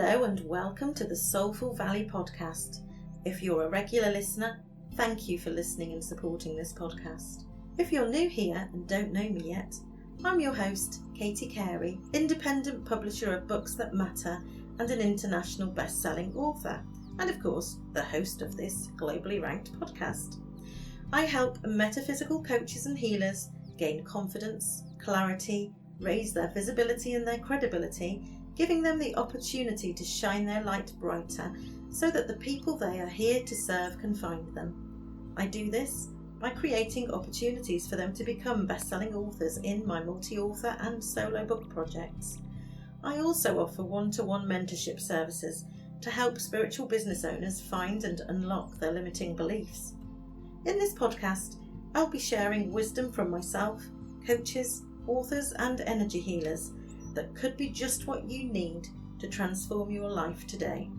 Hello and welcome to the Soulful Valley podcast. If you're a regular listener, thank you for listening and supporting this podcast. If you're new here and don't know me yet, I'm your host, Carey, independent publisher of books that matter and an international best-selling author, and of course, the host of this globally ranked podcast. I help metaphysical coaches and healers gain confidence, clarity, raise their visibility and their credibility, giving them the opportunity to shine their light brighter so that the people they are here to serve can find them. I do this by creating opportunities for them to become best-selling authors in my multi-author and solo book projects. I also offer one-to-one mentorship services to help spiritual business owners find and unlock their limiting beliefs. In this podcast, I'll be sharing wisdom from myself, coaches, authors and energy healers that could be just what you need to transform your life today.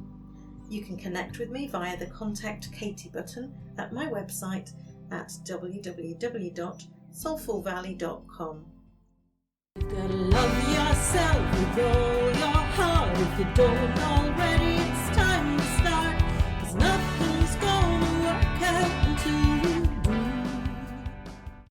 You can connect with me via the Contact Katie button at my website at www.soulfulvalley.com. You gotta love yourself with all your heart. If you don't already, it's time to start. 'Cause nothing's gonna work out until you do.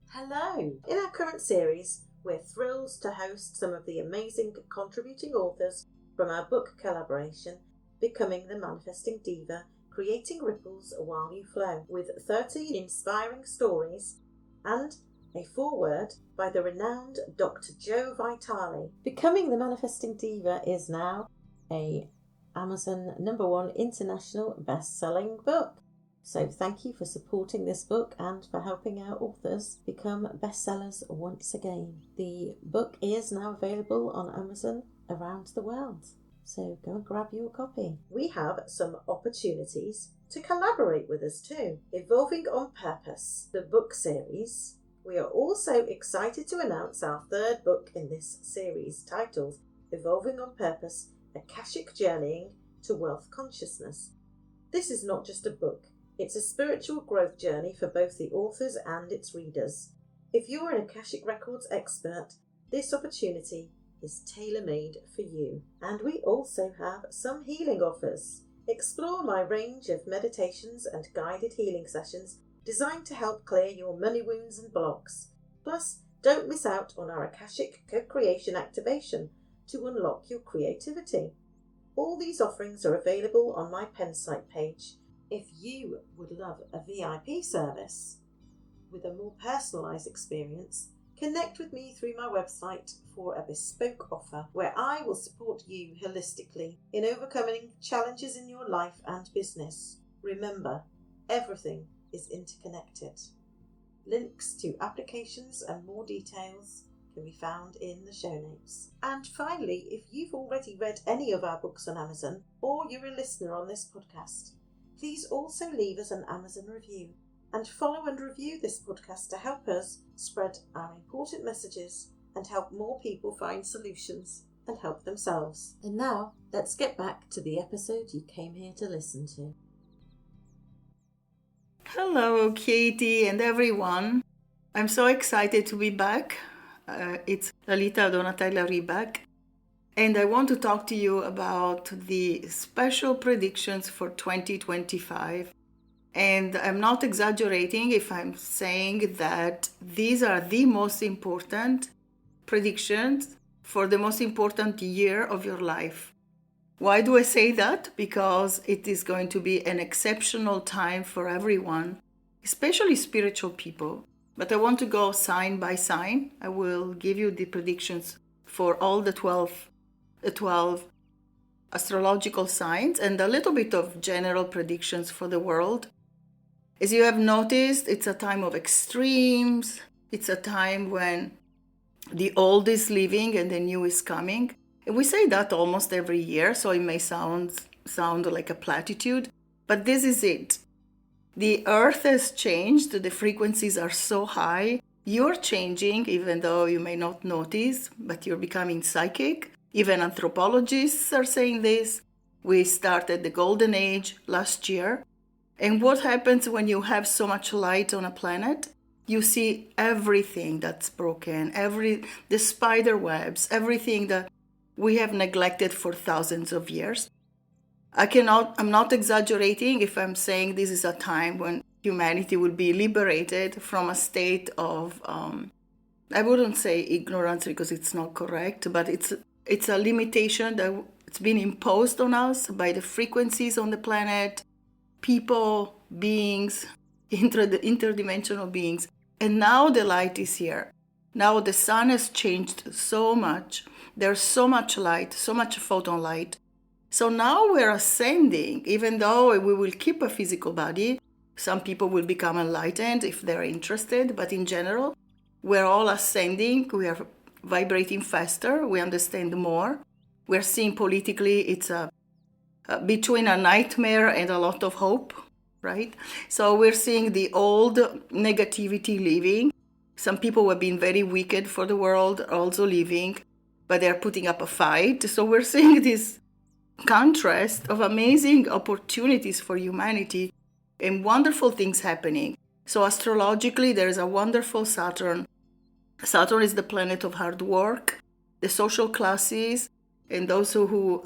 Hello! In our current series, we're thrilled to host some of the amazing contributing authors from our book collaboration, Becoming the Manifesting Diva, Creating Ripples While You Flow, with 13 inspiring stories and a foreword by the renowned Dr. Joe Vitale. Becoming the Manifesting Diva is now a Amazon #1 international best-selling book. So thank you for supporting this book and for helping our authors become bestsellers once again. The book is now available on Amazon around the world. So go and grab your copy. We have some opportunities to collaborate with us too. Evolving on Purpose, the book series. We are also excited to announce our third book in this series, titled Evolving on Purpose, Akashic Journeying to Wealth Consciousness. This is not just a book. It's a spiritual growth journey for both the authors and its readers. If you're an Akashic Records expert, this opportunity is tailor-made for you. And we also have some healing offers. Explore my range of meditations and guided healing sessions designed to help clear your money wounds and blocks. Plus, don't miss out on our Akashic Co-Creation activation to unlock your creativity. All these offerings are available on my Pensite page. If you would love a VIP service with a more personalised experience, connect with me through my website for a bespoke offer where I will support you holistically in overcoming challenges in your life and business. Remember, everything is interconnected. Links to applications and more details can be found in the show notes. And finally, if you've already read any of our books on Amazon or you're a listener on this podcast, please also leave us an Amazon review and follow and review this podcast to help us spread our important messages and help more people find solutions and help themselves. And now, let's get back to the episode you came here to listen to. Hello, Katie and everyone. I'm so excited to be back. It's Lalitha Riback. And I want to talk to you about the special predictions for 2025. And I'm not exaggerating if I'm saying that these are the most important predictions for the most important year of your life. Why do I say that? Because it is going to be an exceptional time for everyone, especially spiritual people. But I want to go sign by sign. I will give you the predictions for all the 12 astrological signs and a little bit of general predictions for the world. As you have noticed, it's a time of extremes. It's a time when the old is leaving and the new is coming. And we say that almost every year, so it may sound like a platitude, but this is it. The earth has changed. The frequencies are so high. You're changing, even though you may not notice, but you're becoming psychic. Even anthropologists are saying this. We started the golden age last year. And what happens when you have so much light on a planet? You see everything that's broken, the spider webs, everything that we have neglected for thousands of years. I'm not exaggerating if I'm saying this is a time when humanity will be liberated from a state of, I wouldn't say ignorance because it's not correct, but it's a limitation that it's been imposed on us by the frequencies on the planet, people, beings, interdimensional beings. And now the light is here. Now the sun has changed so much. There's so much light, so much photon light. So now we're ascending, even though we will keep a physical body. Some people will become enlightened if they're interested, but in general, we're all ascending. We are vibrating faster. We understand more. We're seeing politically it's between a nightmare and a lot of hope, right? So we're seeing the old negativity leaving. Some people who have been very wicked for the world are also leaving, but they're putting up a fight. So we're seeing this contrast of amazing opportunities for humanity and wonderful things happening. So astrologically, there is a wonderful Saturn. Saturn is the planet of hard work, the social classes, and those who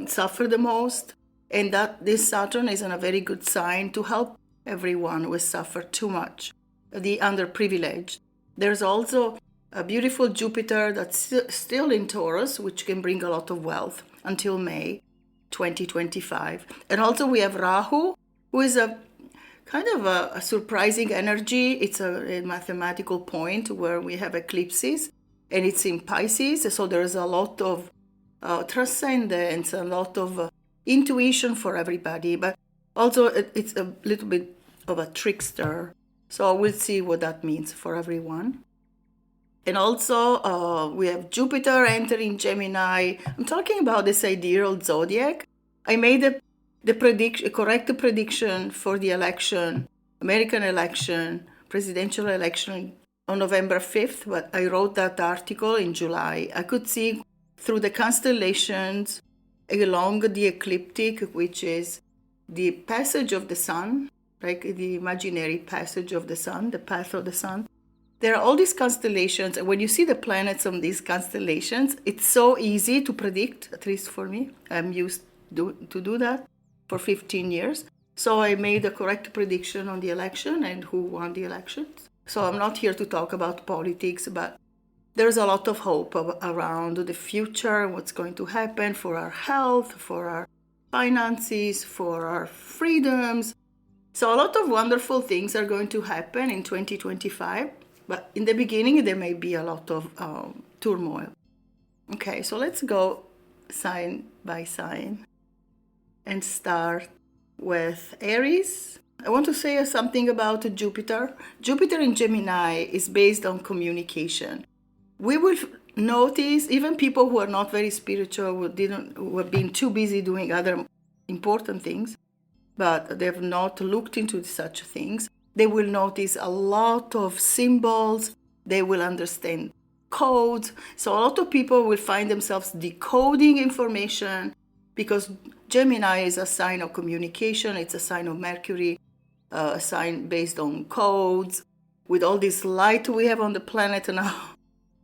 suffer the most. And that this Saturn is in a very good sign to help everyone who suffer too much, the underprivileged. There's also a beautiful Jupiter that's still in Taurus, which can bring a lot of wealth until May 2025. And also we have Rahu, who is a kind of a surprising energy. It's a mathematical point where we have eclipses, and it's in Pisces. So there's a lot of transcendence, a lot of intuition for everybody, but also it's a little bit of a trickster. So we'll see what that means for everyone. And also we have Jupiter entering Gemini. I'm talking about the sidereal zodiac. I made a correct prediction for the election, American election, presidential election on November 5th, but I wrote that article in July. I could see through the constellations along the ecliptic, which is the passage of the sun, like the imaginary passage of the sun, the path of the sun. There are all these constellations, and when you see the planets on these constellations, it's so easy to predict, at least for me. I'm used to do that for 15 years. So I made a correct prediction on the election and who won the elections. So I'm not here to talk about politics, but there's a lot of hope around the future, what's going to happen for our health, for our finances, for our freedoms. So a lot of wonderful things are going to happen in 2025. But in the beginning, there may be a lot of turmoil. Okay, so let's go sign by sign and start with Aries. I want to say something about Jupiter. Jupiter in Gemini is based on communication. We will notice, even people who are not very spiritual, who have been too busy doing other important things, but they have not looked into such things, they will notice a lot of symbols. They will understand codes. So a lot of people will find themselves decoding information because Gemini is a sign of communication. It's a sign of Mercury, a sign based on codes. With all this light we have on the planet now,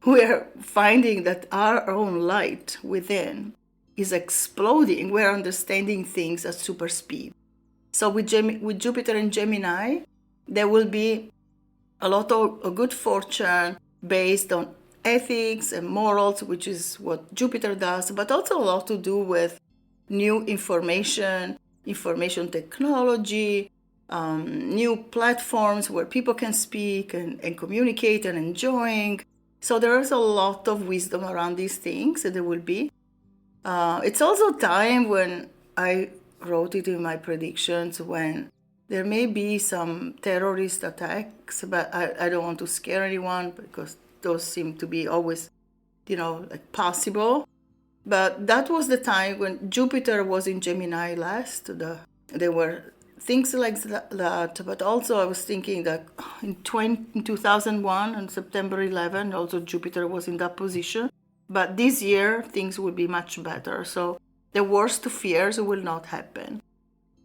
we are finding that our own light within is exploding. We're understanding things at super speed. So with Jupiter and Gemini, there will be a lot of good fortune based on ethics and morals, which is what Jupiter does, but also a lot to do with new information technology, new platforms where people can speak and communicate and enjoying. So there is a lot of wisdom around these things that there will be. It's also time when I wrote it in my predictions when there may be some terrorist attacks, but I don't want to scare anyone because those seem to be always, like possible. But that was the time when Jupiter was in Gemini last. There were things like that, but also I was thinking that in 2001, on September 11, also Jupiter was in that position. But this year, things will be much better. So the worst fears will not happen.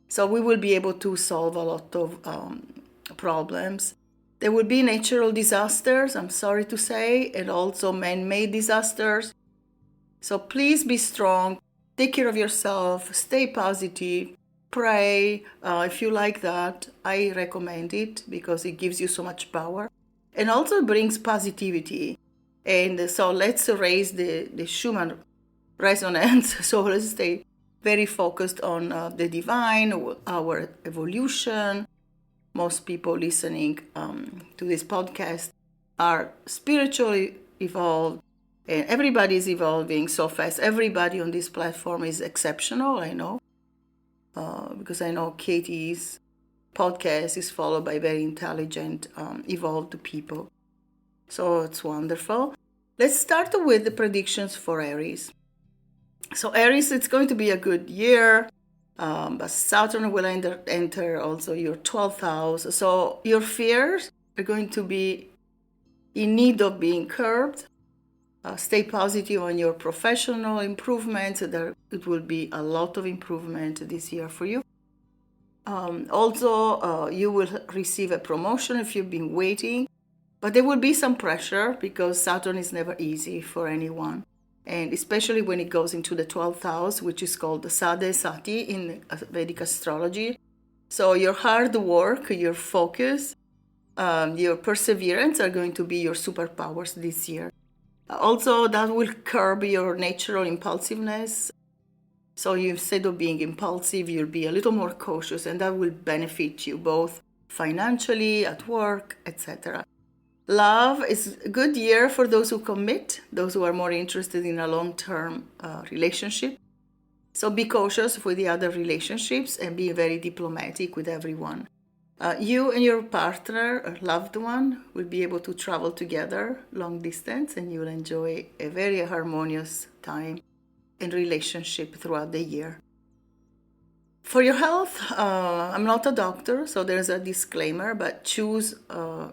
So we will be able to solve a lot of problems. There will be natural disasters, I'm sorry to say, and also man-made disasters. So please be strong. take care of yourself, stay positive, pray. If you like that, I recommend it because it gives you so much power and also brings positivity. And so let's raise the Schumann resonance. So let's stay very focused on the divine, our evolution. Most people listening to this podcast are spiritually evolved, and everybody is evolving so fast. Everybody on this platform is exceptional, I know, because I know Katie's podcast is followed by very intelligent, evolved people. So it's wonderful. Let's start with the predictions for Aries. So Aries, it's going to be a good year. But Saturn will enter also your 12th house. So your fears are going to be in need of being curbed. Stay positive on your professional improvements. It will be a lot of improvement this year for you. Also, you will receive a promotion if you've been waiting. But there will be some pressure because Saturn is never easy for anyone. And especially when it goes into the 12th house, which is called the Sadhe Sati in Vedic Astrology. So your hard work, your focus, your perseverance are going to be your superpowers this year. Also, that will curb your natural impulsiveness. So instead of being impulsive, you'll be a little more cautious, and that will benefit you both financially, at work, etc. Love is a good year for those who commit, those who are more interested in a long-term relationship. So be cautious with the other relationships and be very diplomatic with everyone. You and your partner or loved one will be able to travel together long distance, and you will enjoy a very harmonious time and relationship throughout the year. For your health, I'm not a doctor, so there's a disclaimer, but choose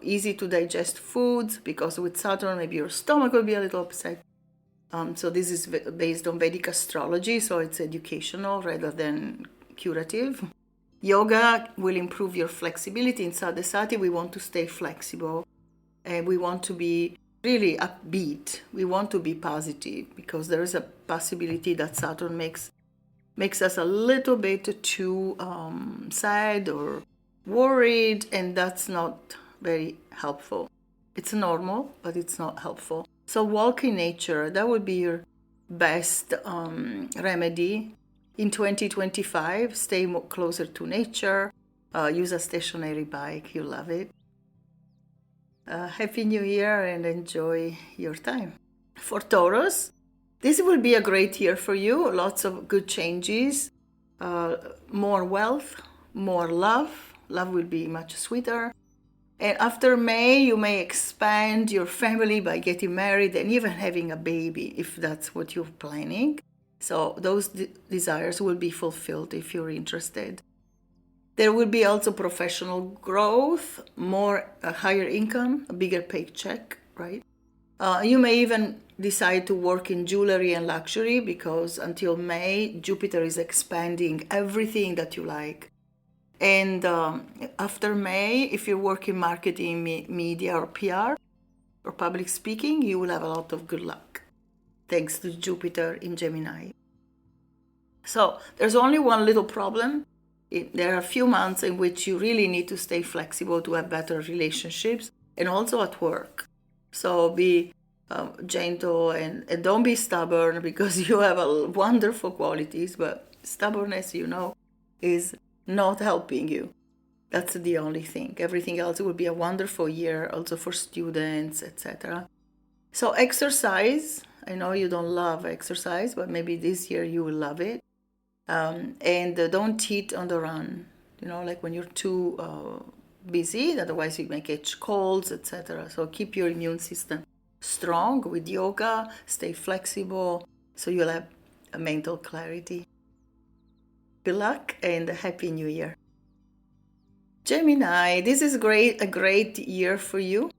easy to digest foods because with Saturn, maybe your stomach will be a little upset. So this is based on Vedic astrology, so it's educational rather than curative. Yoga will improve your flexibility. In Sadhe Sati, we want to stay flexible and we want to be really upbeat. We want to be positive because there is a possibility that Saturn makes us a little bit too sad or worried, and that's not very helpful. It's normal, but it's not helpful. So walk in nature. That would be your best remedy. In 2025, stay closer to nature. Use a stationary bike. You'll love it. Happy New Year and enjoy your time. For Taurus, this will be a great year for you. Lots of good changes, more wealth, more love. Love will be much sweeter. And after May, you may expand your family by getting married and even having a baby if that's what you're planning. So those desires will be fulfilled if you're interested. There will be also professional growth, a higher income, a bigger paycheck, right? You may even decide to work in jewelry and luxury because until May, Jupiter is expanding everything that you like. And after May, if you work in marketing, media, or PR, or public speaking, you will have a lot of good luck, thanks to Jupiter in Gemini. So there's only one little problem. There are a few months in which you really need to stay flexible to have better relationships and also at work. So be gentle and don't be stubborn because you have wonderful qualities, but stubbornness, is not helping you. That's the only thing. Everything else will be a wonderful year also for students, etc. So exercise. I know you don't love exercise, but maybe this year you will love it. And don't eat on the run, like when you're too busy, otherwise you may catch colds, etc. So keep your immune system strong with yoga, stay flexible, so you'll have a mental clarity. Good luck and a Happy New Year. Gemini, this is a great year for you.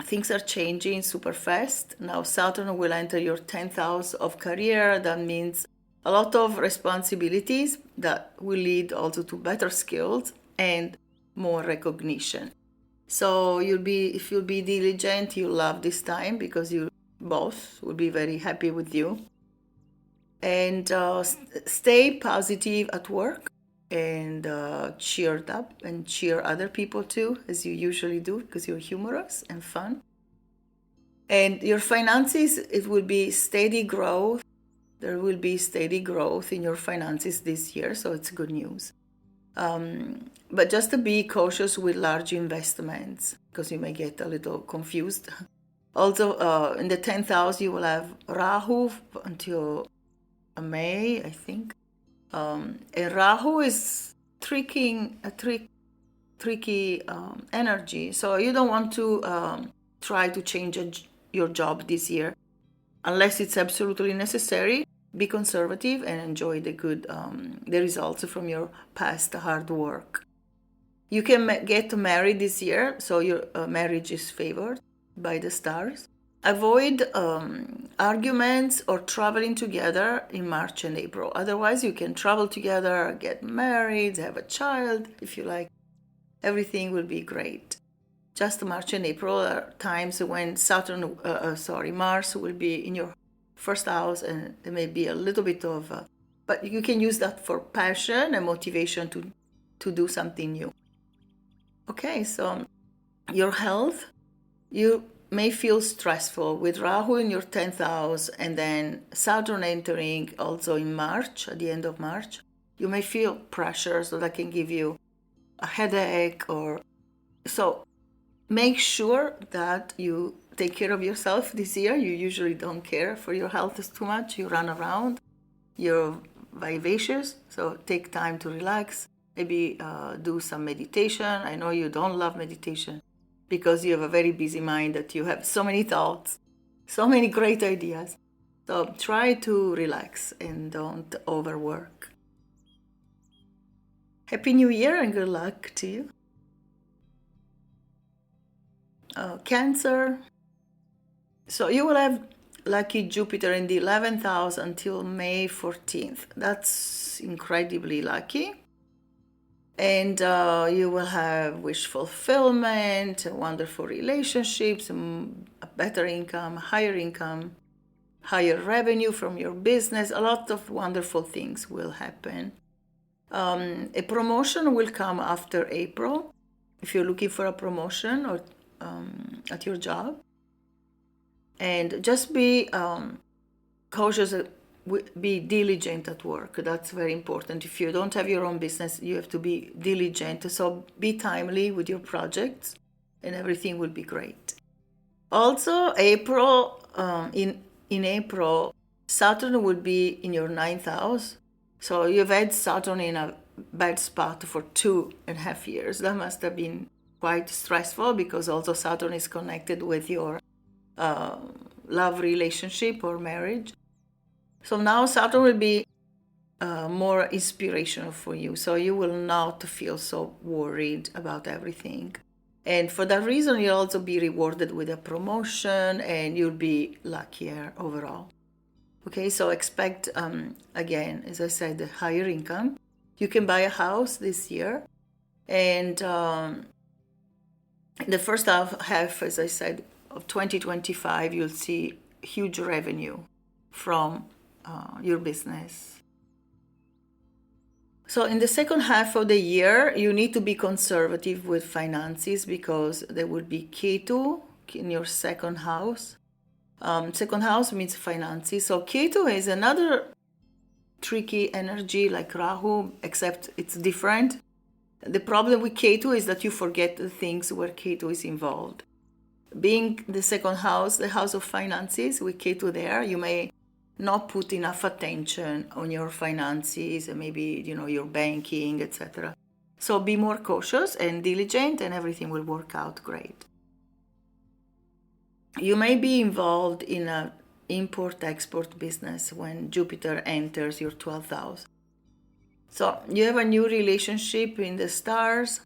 Things are changing super fast. Now Saturn will enter your 10th house of career. That means a lot of responsibilities that will lead also to better skills and more recognition. So if you'll be diligent, you'll love this time because you both will be very happy with you. And stay positive at work, and cheered up, and cheer other people too, as you usually do, because you're humorous and fun. And your finances, it will be steady growth. There will be steady growth in your finances this year, so it's good news. But just to be cautious with large investments, because you may get a little confused. Also, in the 10th house, you will have Rahu until May, I think. And Rahu is tricky energy. So you don't want to try to change your job this year. Unless it's absolutely necessary, be conservative and enjoy the results from your past hard work. You can get married this year, so your marriage is favored by the stars. Avoid arguments or traveling together in March and April. Otherwise, you can travel together, get married, have a child, if you like. Everything will be great. Just March and April are times when Mars will be in your first house, and there may be a little bit of, but you can use that for passion and motivation to do something new. Okay, so your health, you may feel stressful with Rahu in your 10th house and then Saturn entering also in March, at the end of March. You may feel pressure, so that can give you a headache so make sure that you take care of yourself this year. You usually don't care for your health too much. You run around, you're vivacious, so take time to relax. Maybe do some meditation. I know you don't love meditation because you have a very busy mind, that you have so many thoughts, so many great ideas. So try to relax and don't overwork. Happy New Year and good luck to you. Cancer. So you will have lucky Jupiter in the 11th house until May 14th. That's incredibly lucky. And you will have wish fulfillment, wonderful relationships, a better income, higher revenue from your business. A lot of wonderful things will happen. A promotion will come after April, if you're looking for a promotion or at your job. And just be cautious, be diligent at work. That's very important. If you don't have your own business, you have to be diligent. So be timely with your projects and everything will be great. Also, April, in April, Saturn will be in your 9th house. So you've had Saturn in a bad spot for 2.5 years. That must have been quite stressful, because also Saturn is connected with your love relationship or marriage. So now Saturn will be more inspirational for you. So you will not feel so worried about everything. And for that reason, you'll also be rewarded with a promotion and you'll be luckier overall. Okay, so expect, again, as I said, a higher income. You can buy a house this year. And in the first half, as I said, of 2025, you'll see huge revenue from your business. So in the second half of the year, you need to be conservative with finances, because there will be Ketu in your second house. Second house means finances. So Ketu is another tricky energy like Rahu, except it's different. The problem with Ketu is that you forget the things where Ketu is involved. Being the second house, the house of finances, with Ketu there, you may not put enough attention on your finances and maybe, your banking, etc. So be more cautious and diligent and everything will work out great. You may be involved in an import-export business when Jupiter enters your 12th house. So you have a new relationship in the stars.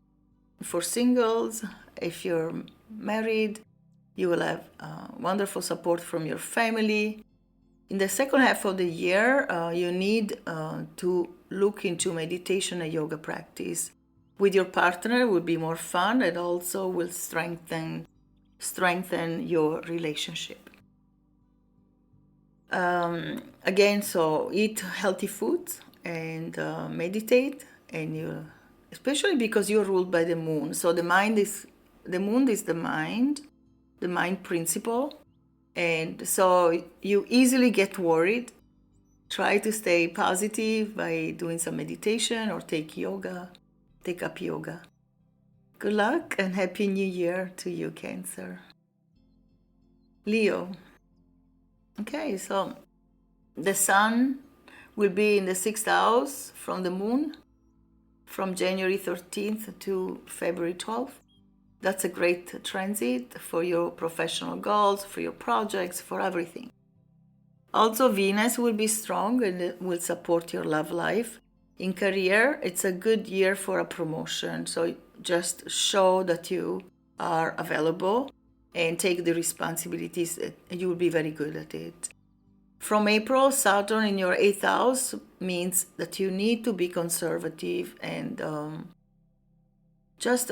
For singles, if you're married, you will have wonderful support from your family. In the second half of the year, you need to look into meditation and yoga practice. With your partner, it will be more fun and also will strengthen your relationship. Again, so eat healthy foods and meditate, and you, especially because you're ruled by the moon. So the moon is the mind principle, and so you easily get worried. Try to stay positive by doing some meditation or take up yoga. Good luck and Happy New Year to you, Cancer. Leo. Okay, so the sun will be in the 6th house from the moon from January 13th to February 12th. That's a great transit for your professional goals, for your projects, for everything. Also, Venus will be strong and it will support your love life. In career, it's a good year for a promotion. So just show that you are available and take the responsibilities, and you will be very good at it. From April, Saturn in your 8th house means that you need to be conservative and just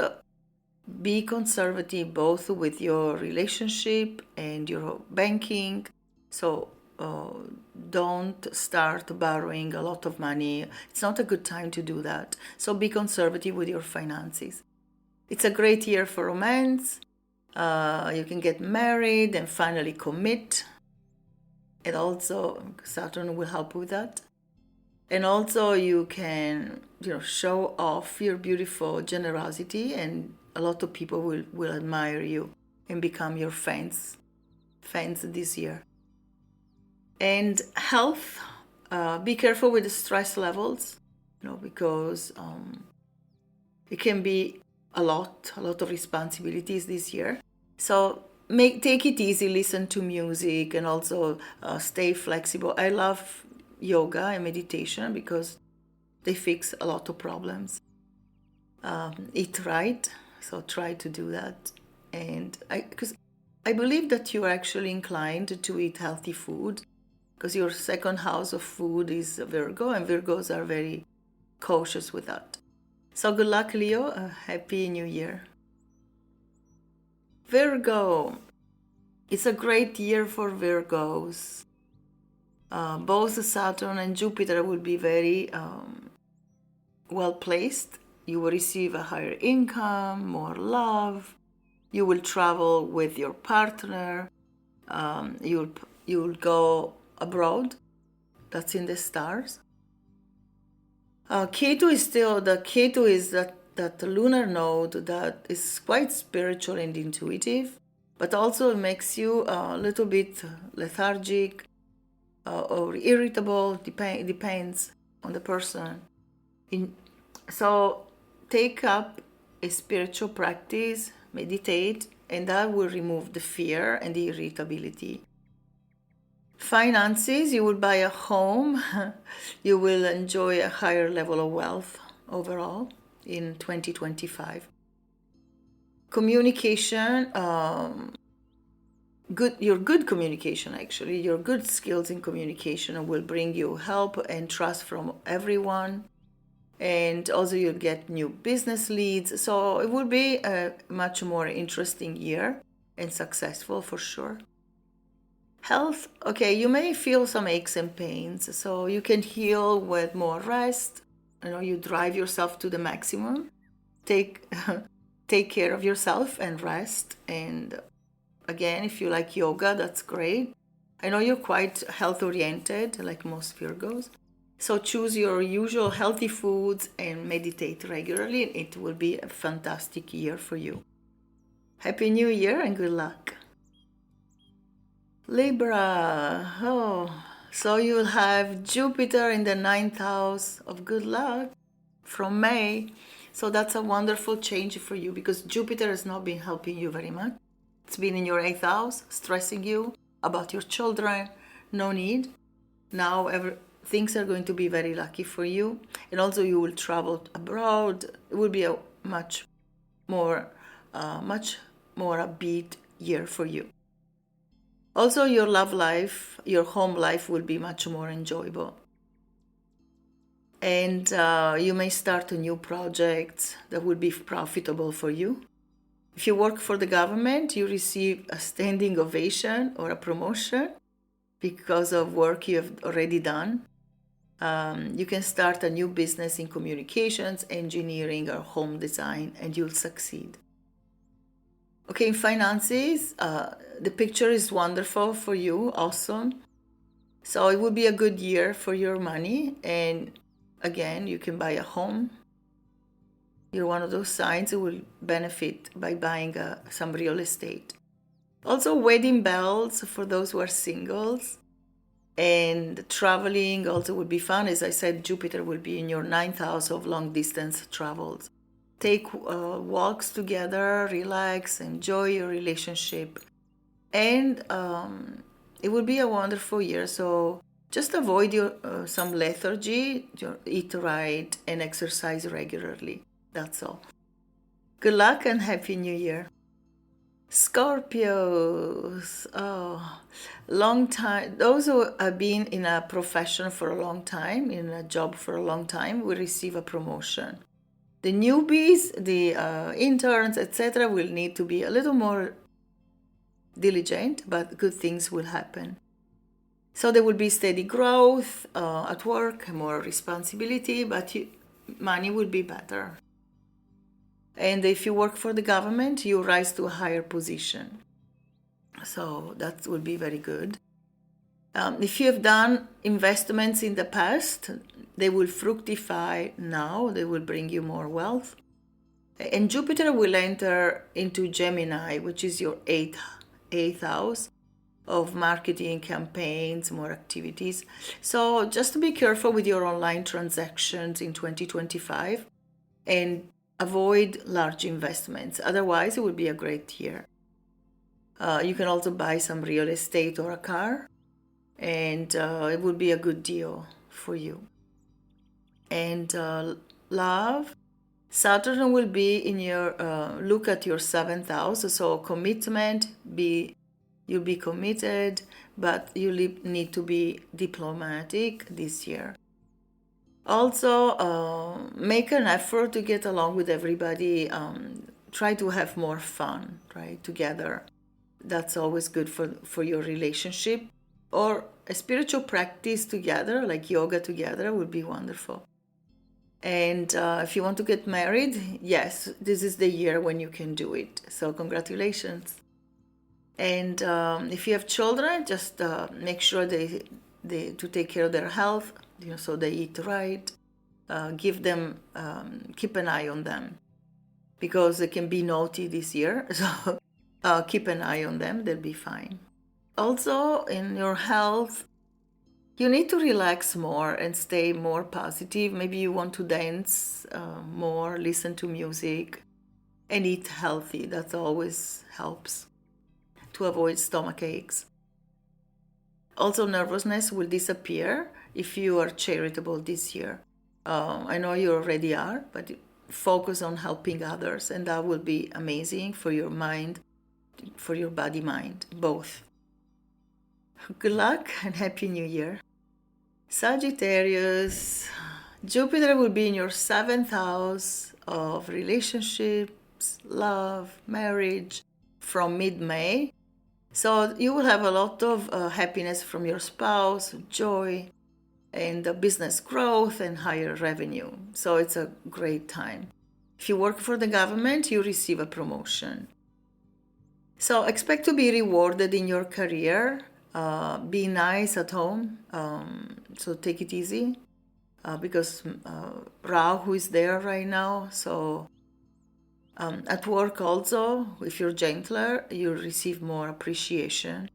be conservative both with your relationship and your banking. So don't start borrowing a lot of money. It's not a good time to do that. So be conservative with your finances. It's a great year for romance. You can get married and finally commit. And also Saturn will help with that. And also you can show off your beautiful generosity, and a lot of people will admire you and become your fans this year. And health, be careful with the stress levels, because it can be a lot of responsibilities this year. So take it easy, listen to music, and also stay flexible. I love yoga and meditation because they fix a lot of problems. Eat right, so try to do that. And because I believe that you're actually inclined to eat healthy food, because your 2nd house of food is Virgo, and Virgos are very cautious with that. So good luck, Leo. Happy New Year. Virgo. It's a great year for Virgos. Both Saturn and Jupiter will be very well placed. You will receive a higher income, more love. You will travel with your partner. You'll go abroad. That's in the stars. Ketu is that lunar node that is quite spiritual and intuitive, but also makes you a little bit lethargic or irritable. Depends on the person. So take up a spiritual practice, meditate, and that will remove the fear and the irritability. Finances, you will buy a home. You will enjoy a higher level of wealth overall in 2025. Communication, your good communication, actually, your good skills in communication will bring you help and trust from everyone. And also you'll get new business leads. So it will be a much more interesting year and successful for sure. Health, okay, you may feel some aches and pains, so you can heal with more rest. You drive yourself to the maximum. Take care of yourself and rest. And again, if you like yoga, that's great. I know you're quite health oriented, like most Virgos. So choose your usual healthy foods and meditate regularly. It will be a fantastic year for you. Happy New Year and good luck. Libra, so you'll have Jupiter in the 9th house of good luck from May. So that's a wonderful change for you, because Jupiter has not been helping you very much. It's been in your 8th house, stressing you about your children. No need. Now things are going to be very lucky for you. And also you will travel abroad. It will be a much more upbeat year for you. Also, your love life, your home life will be much more enjoyable. And you may start a new project that will be profitable for you. If you work for the government, you receive a standing ovation or a promotion. because of work you have already done. You can start a new business in communications, engineering, or home design, and you'll succeed. Okay, in finances, the picture is wonderful for you, awesome. So it would be a good year for your money. And again, you can buy a home. You're one of those signs who will benefit by buying some real estate. Also, wedding bells for those who are singles. And traveling also would be fun. As I said, Jupiter will be in your 9th house of long distance travels. Take walks together, relax, enjoy your relationship. And it will be a wonderful year. So just avoid some lethargy, eat right, and exercise regularly. That's all. Good luck and Happy New Year. Scorpios, long time. Those who have been in a profession for a long time, in a job for a long time, will receive a promotion. The newbies, the interns, etc., will need to be a little more diligent, but good things will happen. So there will be steady growth at work, more responsibility, but money will be better. And if you work for the government, you rise to a higher position. So that will be very good. If you have done investments in the past, they will fructify now. They will bring you more wealth. And Jupiter will enter into Gemini, which is your eighth house of marketing campaigns, more activities. So just to be careful with your online transactions in 2025 and avoid large investments. Otherwise, it will be a great year. You can also buy some real estate or a car, and it will be a good deal for you. And love, Saturn will be in your, look at your 7th house, so commitment, you'll be committed, but you need to be diplomatic this year. Also, make an effort to get along with everybody. Try to have more fun, right, together. That's always good for your relationship. Or a spiritual practice together, like yoga together, would be wonderful. And if you want to get married, yes, this is the year when you can do it. So congratulations. And if you have children, just make sure they to take care of their health, so they eat right. Give them, keep an eye on them, because they can be naughty this year. So keep an eye on them; they'll be fine. Also, in your health, you need to relax more and stay more positive. Maybe you want to dance more, listen to music, and eat healthy. That always helps to avoid stomach aches. Also, nervousness will disappear if you are charitable this year. I know you already are, but focus on helping others, and that will be amazing for your mind, for your body, mind, both. Good luck and Happy New Year. Sagittarius, Jupiter will be in your 7th house of relationships, love, marriage from mid-May. So you will have a lot of happiness from your spouse, joy, and business growth and higher revenue. So it's a great time. If you work for the government, you receive a promotion. So expect to be rewarded in your career. Be nice at home. So take it easy because Rahu is there right now. So at work also, if you're gentler, you'll receive more appreciation.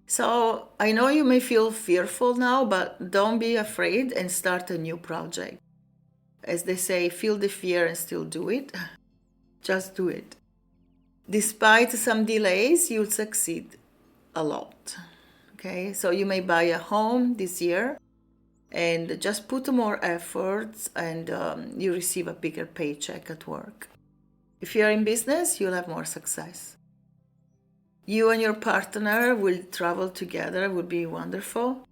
So I know you may feel fearful now, but don't be afraid and start a new project. As they say, feel the fear and still do it. Just do it. Despite some delays, you'll succeed a lot. Okay, so you may buy a home this year and just put more efforts and you receive a bigger paycheck at work. If you're in business, you'll have more success. You and your partner will travel together, would be wonderful.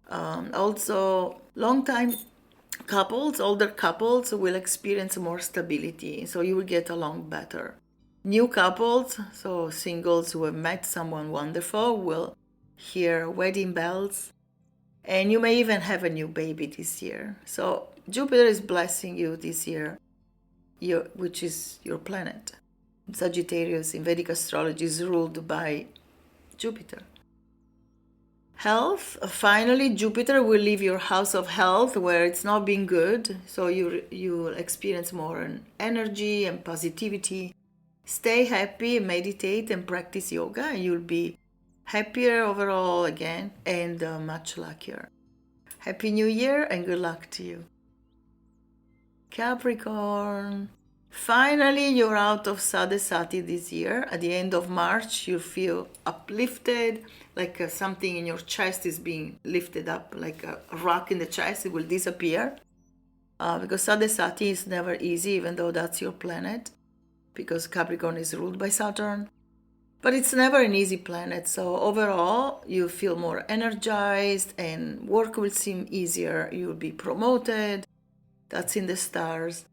Also, long-time couples, older couples will experience more stability, so you will get along better. New couples, so singles who have met someone wonderful, will hear wedding bells, and you may even have a new baby this year. So Jupiter is blessing you this year, which is your planet. Sagittarius in Vedic astrology is ruled by Jupiter. Health, finally, Jupiter will leave your house of health where it's not been good, so you will experience more energy and positivity. Stay happy, meditate, and practice yoga, and you'll be happier overall again and much luckier. Happy New Year and good luck to you. Capricorn. Finally, you're out of Sadesati this year. At the end of March, you'll feel uplifted, like something in your chest is being lifted up, like a rock in the chest. It will disappear. Because Sadesati is never easy, even though that's your planet, because Capricorn is ruled by Saturn. But it's never an easy planet. So overall, you feel more energized and work will seem easier. You'll be promoted. That's in the stars.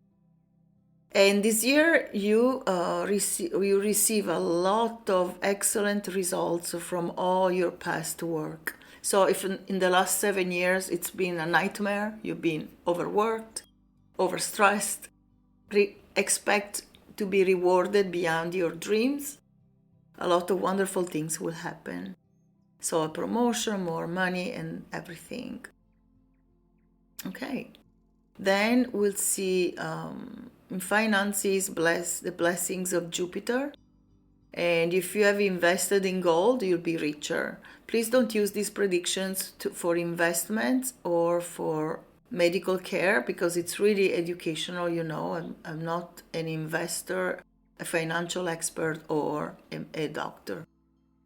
And this year, you receive a lot of excellent results from all your past work. So if in the last 7 years it's been a nightmare, you've been overworked, overstressed, expect to be rewarded beyond your dreams, a lot of wonderful things will happen. So a promotion, more money, and everything. Okay. Then we'll see in finances, the blessings of Jupiter. And if you have invested in gold, you'll be richer. Please don't use these predictions for investments or for medical care, because it's really educational. I'm not an investor, a financial expert, or a doctor.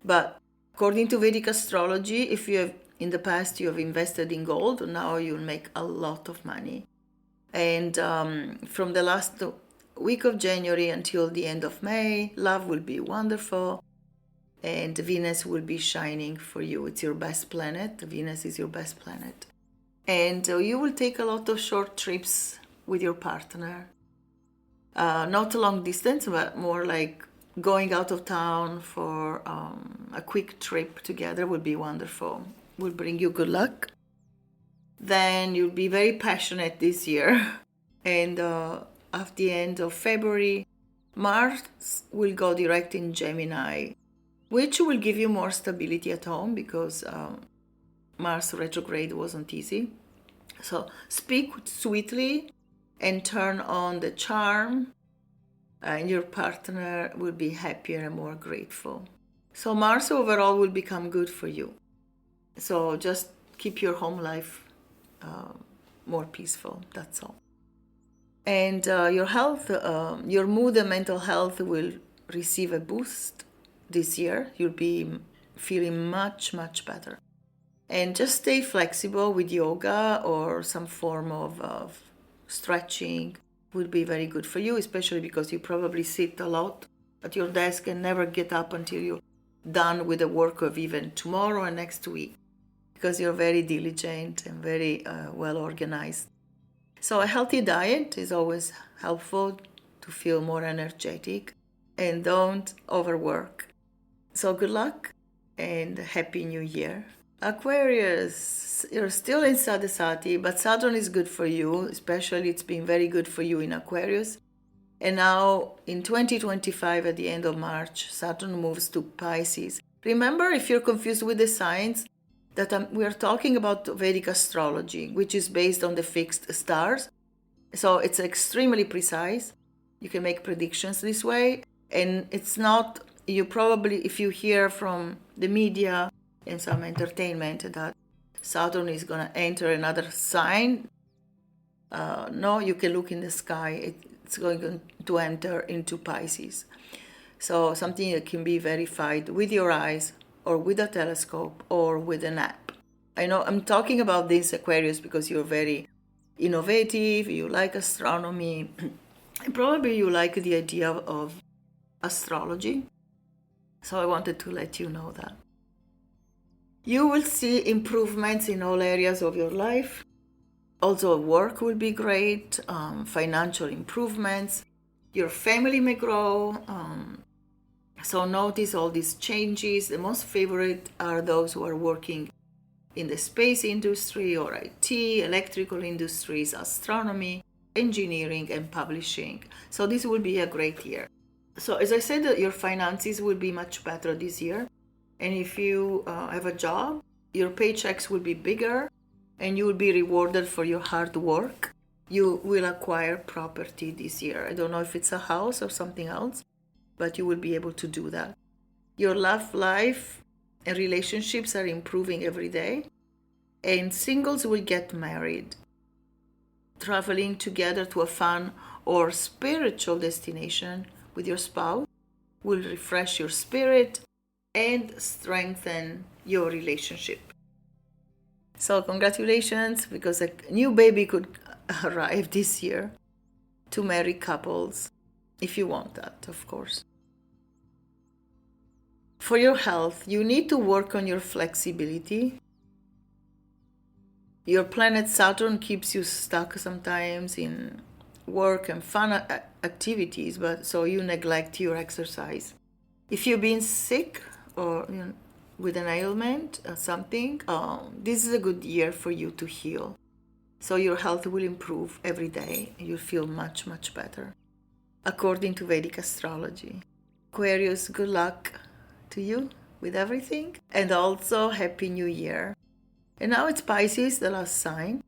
But according to Vedic astrology, if you have in the past you have invested in gold, now you'll make a lot of money. And from the last week of January until the end of May, love will be wonderful and Venus will be shining for you. It's your best planet. Venus is your best planet. And you will take a lot of short trips with your partner. Not long distance, but more like going out of town for a quick trip together will be wonderful. Will bring you good luck. Then you'll be very passionate this year. And at the end of February, Mars will go direct in Gemini, which will give you more stability at home because Mars retrograde wasn't easy. So speak sweetly and turn on the charm, and your partner will be happier and more grateful. So Mars overall will become good for you. So just keep your home life more peaceful, that's all. And your health, your mood and mental health will receive a boost this year. You'll be feeling much, much better. And just stay flexible with yoga or some form of stretching would be very good for you, especially because you probably sit a lot at your desk and never get up until you're done with the work of even tomorrow and next week, because you're very diligent and very well organized. So a healthy diet is always helpful to feel more energetic, and don't overwork. So good luck and Happy New Year. Aquarius, you're still in Sadesati, but Saturn is good for you, especially it's been very good for you in Aquarius. And now in 2025, at the end of March, Saturn moves to Pisces. Remember, if you're confused with the signs, that we are talking about Vedic astrology, which is based on the fixed stars. So it's extremely precise. You can make predictions this way. And it's not, you probably, if you hear from the media and some entertainment that Saturn is going to enter another sign, no, you can look in the sky. It's going to enter into Pisces. So something that can be verified with your eyes, or with a telescope, or with an app. I know I'm talking about this, Aquarius, because you're very innovative, you like astronomy, and probably you like the idea of astrology. So I wanted to let you know that. You will see improvements in all areas of your life. Also, work will be great, financial improvements. Your family may grow. So notice all these changes. The most favorite are those who are working in the space industry or IT, electrical industries, astronomy, engineering, and publishing. So this will be a great year. So as I said, your finances will be much better this year. And if you have a job, your paychecks will be bigger and you will be rewarded for your hard work. You will acquire property this year. I don't know if it's a house or something else, but you will be able to do that. Your love life and relationships are improving every day, and singles will get married. Traveling together to a fun or spiritual destination with your spouse will refresh your spirit and strengthen your relationship. So congratulations, because a new baby could arrive this year to marry couples, if you want that, of course. For your health, you need to work on your flexibility. Your planet Saturn keeps you stuck sometimes in work and fun activities, but so you neglect your exercise. If you've been sick or with an ailment or something, this is a good year for you to heal. So your health will improve every day. You'll feel much, much better, according to Vedic Astrology. Aquarius, good luck to you with everything, and also Happy New Year. And now it's Pisces, the last sign.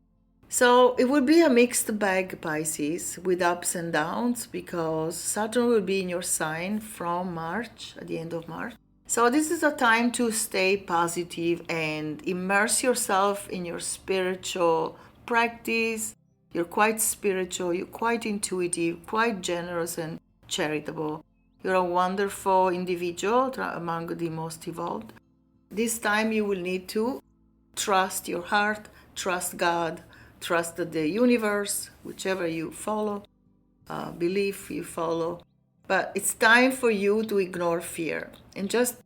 So it will be a mixed bag, Pisces, with ups and downs, because Saturn will be in your sign from March, at the end of March. So this is a time to stay positive and immerse yourself in your spiritual practice. You're quite spiritual, you're quite intuitive, quite generous and charitable. You're a wonderful individual, among the most evolved. This time you will need to trust your heart, trust God, trust the universe, whichever you follow, belief you follow. But it's time for you to ignore fear and just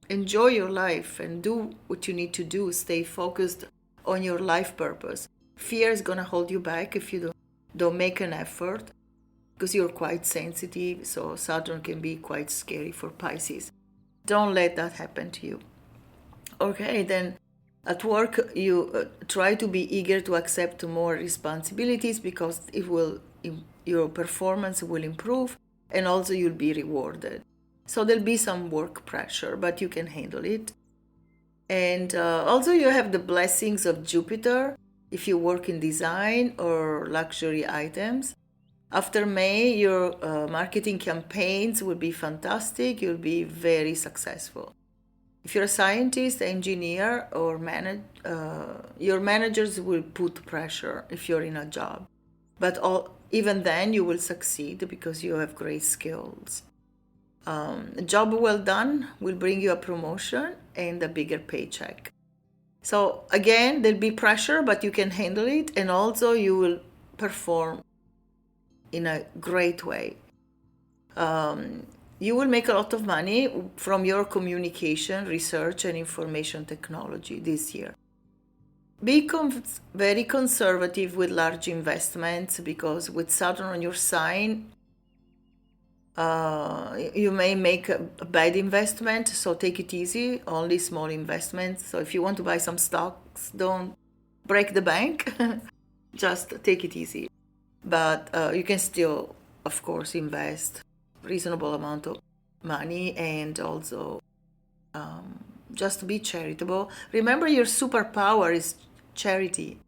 enjoy your life and do what you need to do. Stay focused on your life purpose. Fear is going to hold you back if you don't make an effort, because you're quite sensitive, so Saturn can be quite scary for Pisces. Don't let that happen to you. Okay, then at work, you try to be eager to accept more responsibilities, because your performance will improve, and also you'll be rewarded. So there'll be some work pressure, but you can handle it. And also you have the blessings of Jupiter if you work in design or luxury items. After May, your marketing campaigns will be fantastic. You'll be very successful. If you're a scientist, engineer, or your managers will put pressure if you're in a job. But even then, you will succeed because you have great skills. A job well done will bring you a promotion and a bigger paycheck. So again, there'll be pressure, but you can handle it, and also you will perform in a great way. You will make a lot of money from your communication, research, and information technology this year. Be very conservative with large investments, because with Saturn on your sign, you may make a bad investment, so take it easy, only small investments. So if you want to buy some stocks, don't break the bank, just take it easy. But you can still, of course, invest reasonable amount of money, and also just be charitable. Remember, your superpower is charity.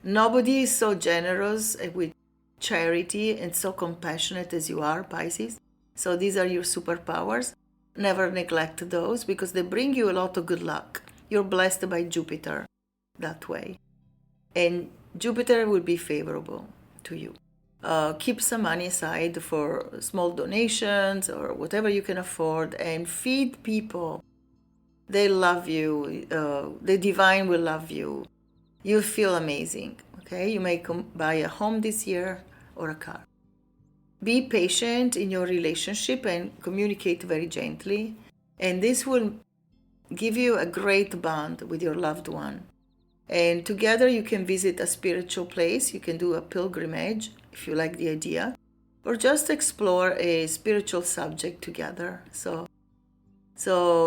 Nobody is so generous with charity and so compassionate as you are, Pisces. So these are your superpowers. Never neglect those, because they bring you a lot of good luck. You're blessed by Jupiter that way, and Jupiter will be favorable to you. Keep some money aside for small donations or whatever you can afford, and feed people. They love you. The divine will love you. You'll feel amazing. Okay, you may buy a home this year or a car. Be patient in your relationship and communicate very gently, and this will give you a great bond with your loved one. And together you can visit a spiritual place. You can do a pilgrimage if you like the idea. or just explore a spiritual subject together. So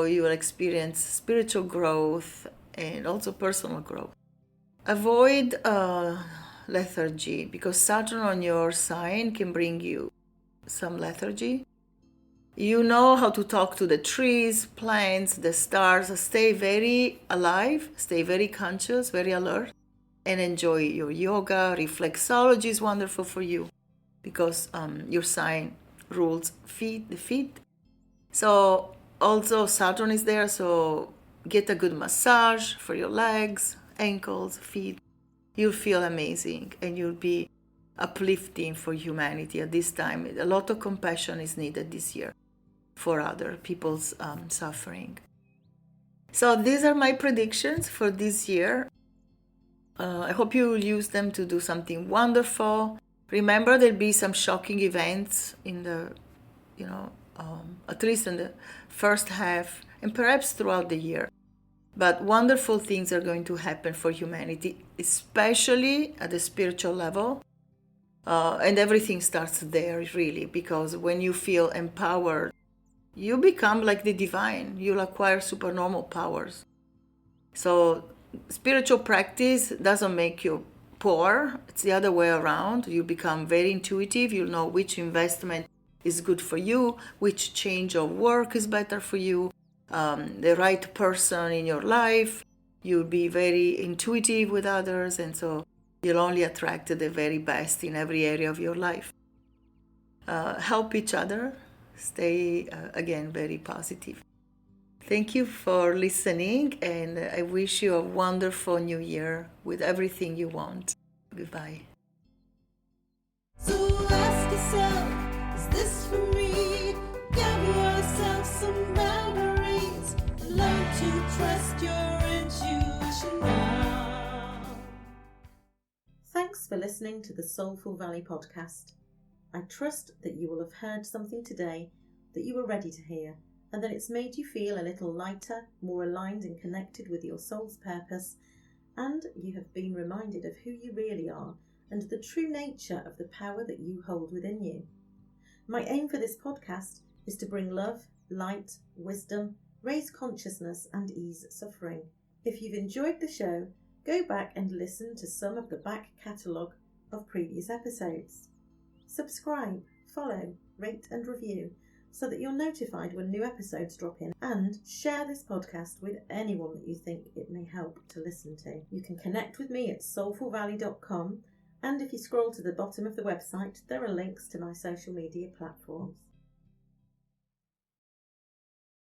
you will experience spiritual growth and also personal growth. Avoid lethargy, because Saturn on your sign can bring you some lethargy. You know how to talk to the trees, plants, the stars. Stay very alive, stay very conscious, very alert, and enjoy your yoga. Reflexology is wonderful for you because your sign rules the feet. So also Saturn is there, so get a good massage for your legs, ankles, feet. You'll feel amazing and you'll be uplifting for humanity at this time. A lot of compassion is needed this year for other people's suffering. So these are my predictions for this year. I hope you will use them to do something wonderful. Remember, there'll be some shocking events in the, at least in the first half and perhaps throughout the year. But wonderful things are going to happen for humanity, especially at the spiritual level. And everything starts there, really, because when you feel empowered, you become like the divine. You'll acquire supernormal powers. So spiritual practice doesn't make you poor. It's the other way around. You become very intuitive. You'll know which investment is good for you, which change of work is better for you, the right person in your life. You'll be very intuitive with others, and so you'll only attract the very best in every area of your life. Help each other. Stay, again, very positive. Thank you for listening, and I wish you a wonderful new year with everything you want. Goodbye. So ask yourself, is this for me? Give yourself some boundaries. Learn to trust your intuition now. Thanks for listening to the Soulful Valley podcast. I trust that you will have heard something today that you were ready to hear, and that it's made you feel a little lighter, more aligned and connected with your soul's purpose, and you have been reminded of who you really are and the true nature of the power that you hold within you. My aim for this podcast is to bring love, light, wisdom, raise consciousness and ease suffering. If you've enjoyed the show, go back and listen to some of the back catalogue of previous episodes. Subscribe, follow, rate and review so that you're notified when new episodes drop in, and share this podcast with anyone that you think it may help to listen to. You can connect with me at soulfulvalley.com, and if you scroll to the bottom of the website, there are links to my social media platforms.